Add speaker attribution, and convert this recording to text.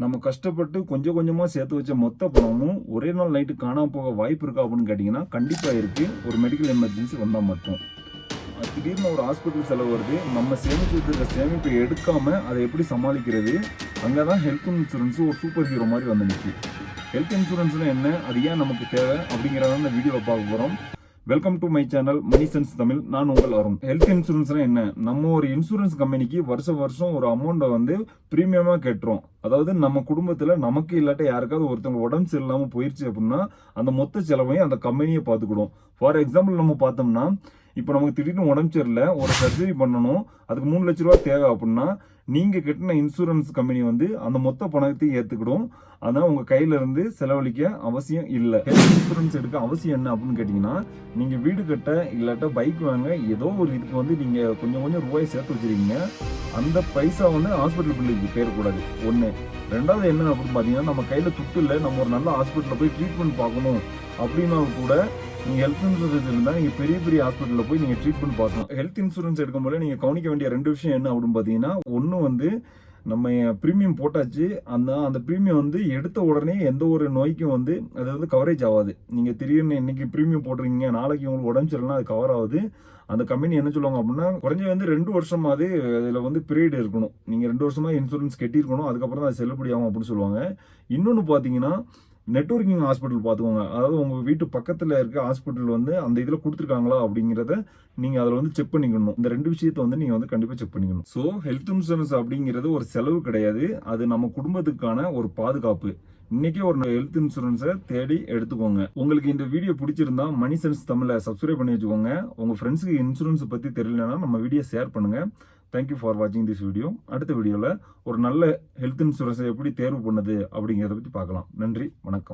Speaker 1: நம்ம கஷ்டப்பட்டு கொஞ்சம் கொஞ்சமாக சேர்த்து வச்ச மொத்த பணமும் ஒரே நாள் நைட்டு காணாமல் போக வாய்ப்பு இருக்கா அப்படின்னு கேட்டிங்கன்னா கண்டிப்பாக இருக்குது. ஒரு மெடிக்கல் எமர்ஜென்சி வந்தால் மட்டும். திடீர்னு ஒரு ஹாஸ்பிட்டல் செலவு வருது, நம்ம சேமித்து வச்சிருக்க சேமிப்பை எடுக்காமல் அதை எப்படி சமாளிக்கிறது? அங்கே தான் ஹெல்த் இன்சூரன்ஸு ஒரு சூப்பர் ஹீரோ மாதிரி வந்து நிற்கி. ஹெல்த் இன்சூரன்ஸ்னால் என்ன, அது ஏன் நமக்கு தேவை அப்படிங்கிறத இந்த வீடியோவில் பார்க்க போகிறோம். Welcome to my channel money sense Tamil. நான் உங்கள் அருண். ஹெல்த் இன்சூரன்ஸ்னா என்ன? நம்ம ஒரு இன்சூரன்ஸ் கம்பெனிக்கு வருஷம் ஒரு அமௌண்ட்டை வந்து ப்ரீமியமாக கட்டுறோம். அதாவது நம்ம குடும்பத்தில் நமக்கு இல்லாட்ட யாருக்காவது ஒருத்தவங்க உடம்பு சரியில்லாமல் போயிடுச்சு அப்படின்னா அந்த மொத்த செலவையும் அந்த கம்பெனியை பார்த்துக்கிடும். ஃபார் எக்ஸாம்பிள் நம்ம பார்த்தோம்னா, இப்போ நமக்கு திடீர்னு உடம்பு சரியில்லை, ஒரு சர்ஜரி பண்ணணும், அதுக்கு 3 லட்ச ரூபா தேவை அப்படின்னா நீங்கள் கட்டின இன்சூரன்ஸ் கம்பெனி வந்து அந்த மொத்த பணத்தையும் ஏற்றுக்கிடும். ஆனால் உங்கள் கையில இருந்து செலவழிக்க அவசியம் இல்லை. ஹெல்த் இன்சூரன்ஸ் எடுக்க அவசியம் என்ன அப்படின்னு கேட்டிங்கன்னா, நீங்கள் வீடு கட்ட இல்லாட்ட பைக் வாங்க ஏதோ ஒரு இதுக்கு வந்து நீங்கள் கொஞ்சம் ரூபாய் சேர்த்து வச்சுருக்கீங்க. அந்த பைசா வந்து ஹாஸ்பிட்டல் பில்லுக்கு போயிடக்கூடாது. ஒன்று. ரெண்டாவது என்ன அப்படின்னு பார்த்தீங்கன்னா, நம்ம கையில் துட்டு இல்லை, நம்ம ஒரு நல்ல ஹாஸ்பிட்டலில் போய் ட்ரீட்மெண்ட் பார்க்கணும் அப்படின்னா கூட நீங்கள் ஹெல்த் இன்சூரன்ஸ் இருந்தால் நீங்கள் பெரிய ஹாஸ்பிட்டலில் போய் நீங்கள் ட்ரீட்மெண்ட் பார்க்கணும். ஹெல்த் இன்சூரன்ஸ் எடுக்கும்போது நீங்கள் கவனிக்க வேண்டிய 2 விஷயம் என்ன அப்படின்னு பார்த்தீங்கன்னா, ஒன்று வந்து நம்ம ப்ரீமியம் போட்டாச்சு, அந்த ப்ரீமியம் வந்து எடுத்த உடனே எந்த ஒரு நோய்க்கும் வந்து அது வந்து கவரேஜ் ஆகாது. நீங்கள் திடீர்னு இன்னைக்கு ப்ரீமியம் போடுறீங்க, நாளைக்கு உங்களுக்கு உடம்பு சரியில்லைனா அது கவர் ஆகுது. அந்த கம்பெனி என்ன சொல்லுவாங்க அப்படின்னா, குறைஞ்சது வந்து 2 வருஷமாவது அதில் வந்து பீரியட் இருக்கணும். நீங்கள் 2 வருஷமாக இன்சூரன்ஸ் கட்டியிருக்கணும், அதுக்கப்புறம் தான் அது செல்லுபடி ஆகும் அப்படின்னு சொல்லுவாங்க. இன்னொன்று பார்த்தீங்கன்னா, நெட்வொர்க்கிங் ஹாஸ்பிட்டல் பார்த்துக்கோங்க. அதாவது உங்கள் வீட்டு பக்கத்தில் இருக்க ஹாஸ்பிட்டல் வந்து அந்த இதில் கொடுத்துருக்காங்களா அப்படிங்கிறத நீங்கள் அதில் வந்து செக் பண்ணிக்கணும். இந்த 2 விஷயத்தை வந்து நீங்கள் வந்து கண்டிப்பாக செக் பண்ணிக்கணும். ஸோ ஹெல்த் இன்சூரன்ஸ் அப்படிங்கிறது ஒரு செலவு கிடையாது, அது நம்ம குடும்பத்துக்கான ஒரு பாதுகாப்பு. இன்னைக்கே ஒரு ஹெல்த் இன்சூரன்ஸை தேடி எடுத்துக்கோங்க. உங்களுக்கு இந்த வீடியோ பிடிச்சிருந்தா மணி சென்ஸ் தமிழை சப்ஸ்கிரைப் பண்ணி வச்சுக்கோங்க. உங்கள் ஃப்ரெண்ட்ஸுக்கு இன்சூரன்ஸ் பற்றி தெரியலன்னா நம்ம வீடியோ ஷேர் பண்ணுங்கள். தேங்க்யூ ஃபார் வாட்சிங் திஸ் வீடியோ. அடுத்த வீடியோவில் ஒரு நல்ல ஹெல்த் இன்சூரன்ஸை எப்படி தேர்வு பண்ணுது அப்படிங்கிறத பற்றி பார்க்கலாம். நன்றி, வணக்கம்.